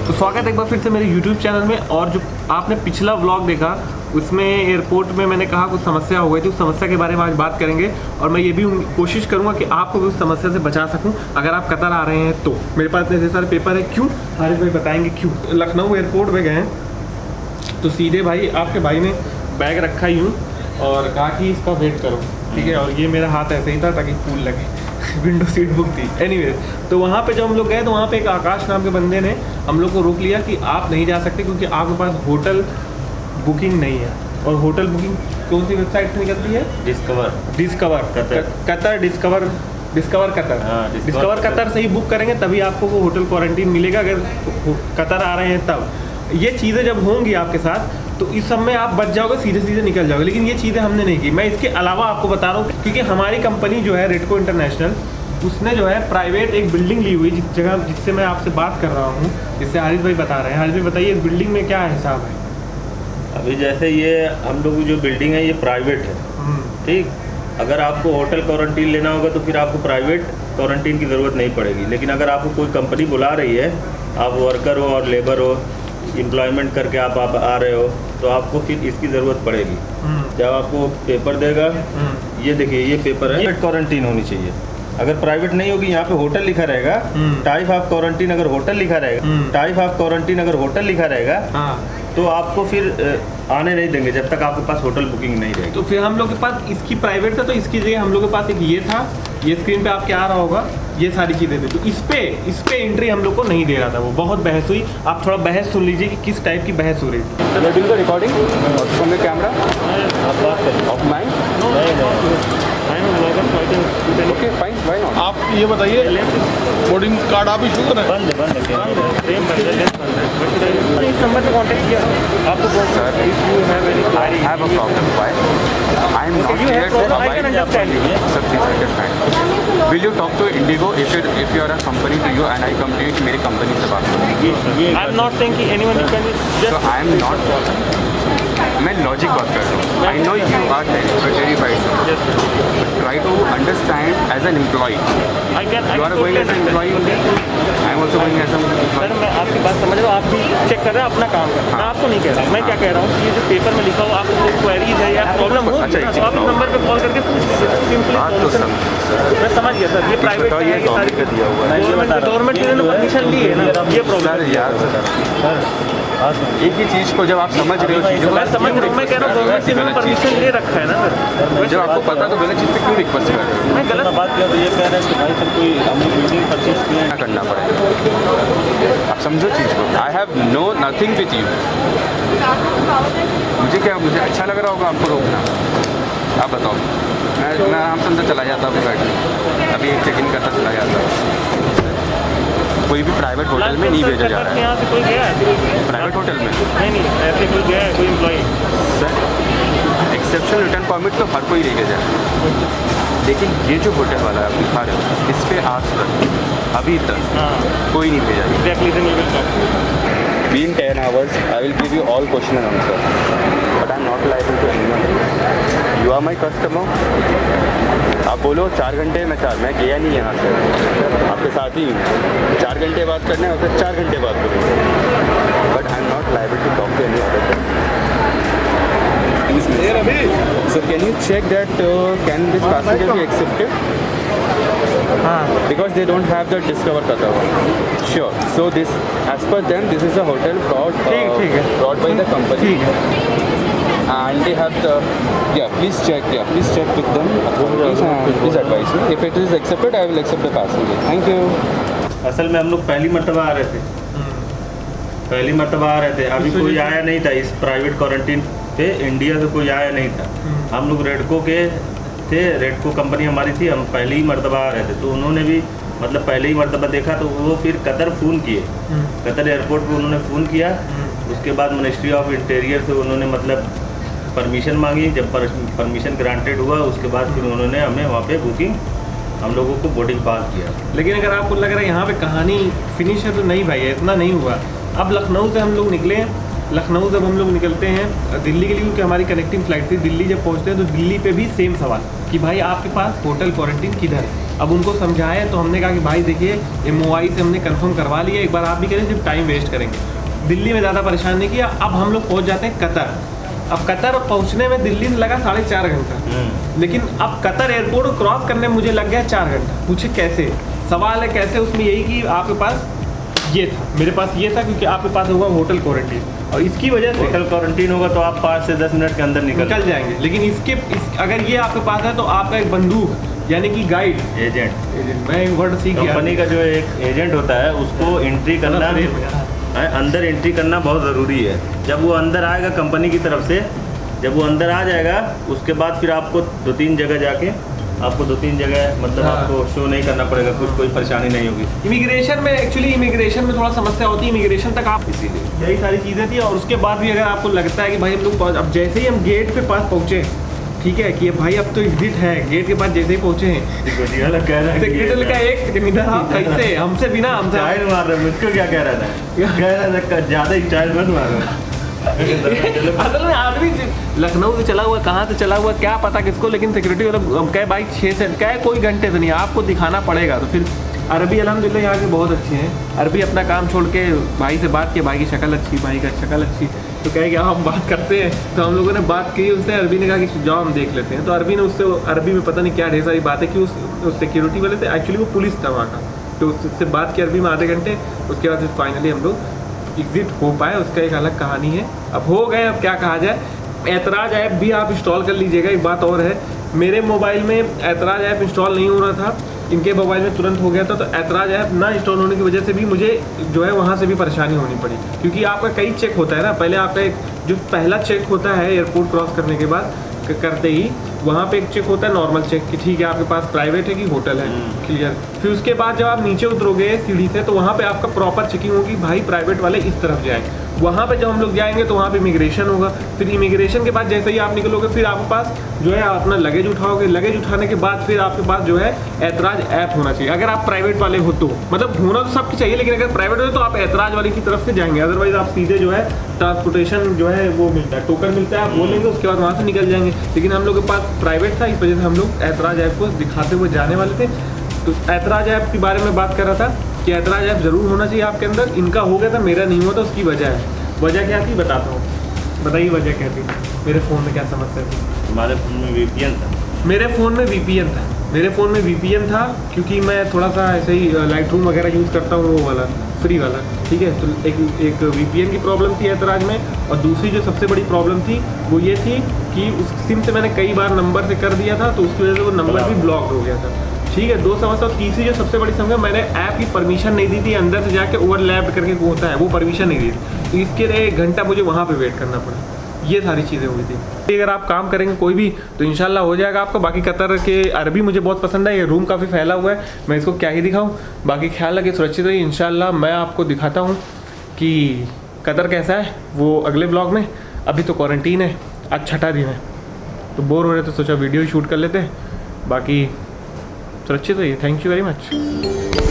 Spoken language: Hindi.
तो स्वागत है एक बार फिर से मेरे YouTube चैनल में। और जो आपने पिछला व्लॉग देखा उसमें एयरपोर्ट में मैंने कहा कुछ समस्या हो गई थी, उस समस्या के बारे में आज बात करेंगे। और मैं ये भी कोशिश करूँगा कि आपको भी उस समस्या से बचा सकूँ अगर आप कतर आ रहे हैं तो। मेरे पास इतने सारे पेपर है, क्यों हारिस भाई बताएंगे क्यों। लखनऊ एयरपोर्ट में गए तो सीधे भाई आपके भाई ने बैग रखा यूँ और कहा कि इसका वेट करो, ठीक है। और ये मेरा हाथ ऐसे ही था ताकि कूल लगे विंडो सीट बुक थी। एनीवेज, तो वहाँ पे जब हम लोग गए तो वहाँ पे एक आकाश नाम के बंदे ने हम लोग को रोक लिया कि आप नहीं जा सकते क्योंकि आपके पास होटल बुकिंग नहीं है। और होटल बुकिंग कौन सी वेबसाइट से निकलती है? डिस्कवर कतर से ही बुक करेंगे तभी आपको वो होटल क्वारंटीन मिलेगा अगर कतर आ रहे हैं तब। ये चीज़ें जब होंगी आपके साथ तो इस सब में आप बच जाओगे, सीधे सीधे निकल जाओगे। लेकिन ये चीज़ें हमने नहीं की। मैं इसके अलावा आपको बता रहा हूँ क्योंकि हमारी कंपनी जो है रेडको इंटरनेशनल, उसने जो है प्राइवेट एक बिल्डिंग ली हुई जिस जगह जिससे मैं आपसे बात कर रहा हूँ, जिससे हारिस भाई बता रहे हैं। हारिस भाई बताइए इस बिल्डिंग में क्या हिसाब है? अभी जैसे ये हम लोग की जो बिल्डिंग है ये प्राइवेट है, ठीक। अगर आपको होटल क्वारंटीन लेना होगा तो फिर आपको प्राइवेट क्वारंटीन की ज़रूरत नहीं पड़ेगी। लेकिन अगर आपको कोई कंपनी बुला रही है, आप वर्कर हो और लेबर हो, एम्प्लॉयमेंट करके आप आ रहे हो, तो आपको फिर इसकी ज़रूरत पड़ेगी। जब आपको पेपर देगा, ये देखिए ये पेपर है, क्वारंटीन होनी चाहिए। अगर प्राइवेट नहीं होगी, यहाँ पे होटल लिखा रहेगा, टाइप ऑफ क्वारंटीन अगर होटल लिखा रहेगा, टाइप ऑफ क्वारंटीन अगर होटल लिखा रहेगा, तो आपको फिर आने नहीं देंगे जब तक आपके पास होटल बुकिंग नहीं रहेगी। तो फिर हम लोग के पास इसकी प्राइवेट था तो इसकी जगह हम लोग के पास एक ये था, ये स्क्रीन पे आपके आ रहा होगा, ये सारी चीज़ें थी। तो इस पे एंट्री हम लोग को नहीं दे रहा था। वो बहुत बहस हुई। आप थोड़ा बहस सुन लीजिए कि किस टाइप की बहस हो रही थी। Recording from the camera off mind. Okay fine, why not. आप ये बताइए बोर्डिंग कार्ड आप इशू करें? बंद है इस नंबर पे कांटेक्ट किया आपको sir, I have a problem. Why? I am not here to abide. Sir, please understand. Will you talk to Indigo if you are a company to you and I come to you कि मेरी कंपनी से बात करो? आई एम नॉट सेइंग कि anyone you can So I am not. मैं लॉजिक बात कर रहा हूँ। I know you are terrified, try to understand as an employee. You are going as an employee only, I am also going as an employee. Sir मैं आपकी बात समझ रहा हूँ, आप भी चेक कर रहे हैं अपना काम कर। मैं आपको नहीं कह रहा हूँ, मैं क्या कह रहा हूँ कि ये जो पेपर में लिखा हो आपको कोई क्वेरीज है या प्रॉब्लम हो अच्छा, तो आप इस नंबर पे कॉल करके बात तो मैं समझ गया सर। ये प्राइवेट है, ये सारी दिया हुआ है, गवर्नमेंट ने परमिशन दी है ना, ये प्रॉब्लम सर यार एक ही चीज़ को जब आप समझ रहे हो चीज़ों को, मैं समझ रहा हूँ। मैं कह रहा हूँ गवर्नमेंट ने परमिशन दे रखा है ना सर। जब आपको पता तो गलत चीज़ पे क्यों रिक्वेस्ट कर रहे हो? मैं गलत बात किया तो ये कह रहे हैं कि भाई सर कोई हमने बिल्डिंग परचेज किया है। क्या करना पड़ेगा? आप समझो चीज़ को। I have no nothing with you. मुझे अच्छा लग रहा होगा आपको रोकना? आप बताओ। मैं आराम से अंदर चला जाता अभी बैठ के, अभी एक चेक इन करता चला जाता। कोई भी प्राइवेट होटल में नहीं भेजा जा रहा है। यहाँ से कोई गया है प्राइवेट होटल में नहीं ऐसे कोई गया है कोई employee? Sir exceptional return permit तो हर कोई लेके जाए, लेकिन ये जो होटल वाला है आप दिखा रहे हो, इस पर आज तक अभी तक कोई नहीं भेजा। Been 10 hours, I will give you all question and answer, but I am not liable to anyone. You are my customer. आप बोलो 4 घंटे मैं गया नहीं यहाँ से, आपके साथ ही 4 घंटे बात करना है और फिर 4 घंटे बात करूँगा, but I am not liable to talk to any other person. So can you check that can this passenger be accepted? Because they don't have the Discover Qatar one. Sure. So this, as per them, this is a hotel brought by the company. And they have the, please check with them. Please advise me. If it is accepted, I will accept the passenger. Thank you. असल में हम लोग पहली मर्तबा आ रहे थे, अभी कोई आया नहीं था इस प्राइवेट क्वारंटीन पे, इंडिया से कोई आया नहीं था। हम लोग रेडको के थे, रेडको कंपनी हमारी थी, हम पहली ही मर्तबा आ रहे थे। तो उन्होंने भी मतलब पहले ही मर्तबा देखा तो वो फिर कतर फ़ोन किए, कतर एयरपोर्ट पे उन्होंने फ़ोन किया। उसके बाद मिनिस्ट्री ऑफ इंटीरियर से उन्होंने मतलब परमिशन मांगी। जब परमिशन ग्रांटेड हुआ उसके बाद फिर उन्होंने हमें वहाँ पे बुकिंग, हम लोगों को बोर्डिंग पास किया। लेकिन अगर आपको लग रहा है यहाँ पे कहानी फिनिश है तो नहीं भाई, इतना नहीं हुआ। अब लखनऊ से हम लोग निकले। लखनऊ जब हम लोग निकलते हैं दिल्ली के लिए, क्योंकि हमारी कनेक्टिंग फ़्लाइट थी, दिल्ली जब पहुँचते हैं तो दिल्ली पे भी सेम सवाल कि भाई आपके पास होटल क्वारंटीन किधर है। अब उनको समझाए तो हमने कहा कि भाई देखिए MOI से हमने कंफर्म करवा लिया, एक बार आप भी करें, सिर्फ टाइम वेस्ट करेंगे। दिल्ली में ज़्यादा परेशान नहीं किया। अब हम लोग पहुँच जाते हैं कतर। अब कतर पहुँचने में दिल्ली में लगा 4.5 घंटा, लेकिन अब कतर एयरपोर्ट को क्रॉस करने में मुझे लग गया 4 घंटा। पूछे कैसे? सवाल है कैसे, उसमें यही कि आपके पास ये था, मेरे पास ये था, क्योंकि आपके पास होगा होटल क्वारंटीन, और इसकी वजह से होटल क्वारंटीन होगा तो आप 5 से 10 मिनट के अंदर निकल जाएंगे। लेकिन अगर ये आपके पास है तो आपका एक बंदूक यानी कि गाइड एजेंट, मैं एक वर्ड सीख गया। कंपनी का जो एक एजेंट होता है उसको एंट्री करना, अंदर एंट्री करना बहुत ज़रूरी है। जब वो अंदर आएगा कंपनी की तरफ से, जब वो अंदर आ जाएगा उसके बाद फिर आपको 2-3 जगह जाके मतलब आपको शो नहीं करना पड़ेगा, कुछ कोई परेशानी नहीं होगी। इमिग्रेशन में थोड़ा समस्या होती है, इमिग्रेशन तक आप इसीलिए यही सारी चीज़ें थी। और उसके बाद भी अगर आपको लगता है कि भाई हम लोग अब जैसे ही हम गेट पे पास पहुँचे, ठीक है कि भाई अब तो एग्जिट है, गेट के पास जैसे ही पहुँचे हैं, सेक्रेटरी का एक सेकंड इधर आप कैसे हमसे बिना हमसे मार रहे, मुझको क्या कह रहा था, ज़्यादा ही चाइल्ड मत मार रहा। असल में आदमी लखनऊ से चला हुआ, कहाँ से चला हुआ क्या पता किसको, लेकिन सिक्योरिटी वाला कहे भाई 6 से कहे कोई घंटे से नहीं, आपको दिखाना पड़ेगा। तो फिर अरबी अल्हम्दुलिल्लाह यहाँ के बहुत अच्छे हैं, अरबी अपना काम छोड़ के भाई से बात किया, भाई की शक्ल अच्छी, भाई का शक्ल अच्छी, तो कहे कि हम बात करते हैं। तो हम लोगों ने बात की उससे, अरबी ने कहा कि जाओ हम देख लेते हैं। तो अरबी ने उससे अरबी में पता नहीं क्या ढेर सारी बातें की, उस सिक्योरिटी वाले थे, एक्चुअली वो पुलिस था वहाँ का, तो उससे बात की अरबी में आधे घंटे। उसके बाद फिर फाइनली हम लोग एग्जिट हो पाए, उसका एक अलग कहानी है। अब हो गए, अब क्या कहा जाए। ऐतराज़ ऐप भी आप इंस्टॉल कर लीजिएगा। एक बात और है, मेरे मोबाइल में ऐतराज़ ऐप इंस्टॉल नहीं हो रहा था, इनके मोबाइल में तुरंत हो गया था। तो ऐतराज़ ऐप ना इंस्टॉल होने की वजह से भी मुझे जो है वहाँ से भी परेशानी होनी पड़ी, क्योंकि आपका कई चेक होता है ना। पहले आपका एक जो पहला चेक होता है एयरपोर्ट क्रॉस करने के बाद करते ही, वहाँ पे एक चेक होता है नॉर्मल चेक कि ठीक है आपके पास प्राइवेट है कि होटल है, क्लियर। फिर उसके बाद जब आप नीचे उतरोगे सीढ़ी से, तो वहाँ पे आपका प्रॉपर चेकिंग होगी, भाई प्राइवेट वाले इस तरफ जाए। वहाँ पे जब हम लोग जाएंगे तो वहाँ पे इमिग्रेशन होगा। फिर इमिग्रेशन के बाद जैसे ही आप निकलोगे, फिर आपके पास जो है अपना लगेज उठाओगे, लगेज उठाने के बाद फिर आपके पास जो है ऐतराज़ ऐप होना चाहिए। अगर आप प्राइवेट वाले हो तो, मतलब होना तो सबकी चाहिए, लेकिन अगर प्राइवेट हो तो आप ऐतराज़ वाले की तरफ से जाएंगे, अदरवाइज आप सीधे जो है ट्रांसपोर्टेशन जो है वो मिलता है, टोकन मिलता है, आप बोलेंगे उसके बाद वहाँ से निकल जाएंगे। लेकिन हम लोग के पास प्राइवेट था, इस वजह से हम लोग ऐतराज़ ऐप को दिखाते हुए जाने वाले थे। तो ऐतराज़ ऐप के बारे में बात कर रहा था कि ऐतराज़ ऐप ज़रूर होना चाहिए आपके अंदर। इनका हो गया था, मेरा नहीं हुआ था, उसकी वजह है। वजह क्या थी बताता हूँ, बताइए वजह क्या थी। मेरे फ़ोन में क्या समस्या थी? हमारे फ़ोन में VPN था। मेरे फ़ोन में VPN था, क्योंकि मैं थोड़ा सा ऐसे ही लाइटरूम वगैरह यूज़ करता हूँ, वो वाला फ्री वाला, ठीक है। तो एक VPN की प्रॉब्लम थी ऐतराज़ में। और दूसरी जो सबसे बड़ी प्रॉब्लम थी वो ये थी कि उस सिम से मैंने कई बार नंबर से कर दिया था, तो उसकी वजह से वो नंबर भी ब्लॉक हो गया था, ठीक है। 2 समस्या। तीसरी जो सबसे बड़ी समस्या, मैंने ऐप की परमिशन नहीं दी थी, अंदर से जाके ओवरलैप करके वो होता है, वो परमिशन नहीं दी थी, तो इसके लिए 1 घंटा मुझे वहाँ पे वेट करना पड़ा। ये सारी चीज़ें हुई थी। अगर आप काम करेंगे कोई भी तो इंशाल्लाह हो जाएगा आपका। बाकी कतर के अरबी मुझे बहुत पसंद है, ये रूम काफ़ी फैला हुआ है, मैं इसको क्या ही दिखाऊँ। बाकी ख्याल रखिए, सुरक्षित रहिए। इंशाल्लाह मैं आपको दिखाता हूँ कि कतर कैसा है वो अगले ब्लॉग में। अभी तो क्वारंटीन है, आज 6ठा दिन है, तो बोर हो रहे तो सोचा वीडियो ही शूट कर लेते हैं। बाकी सुरक्षित रहिए। Thank you very much.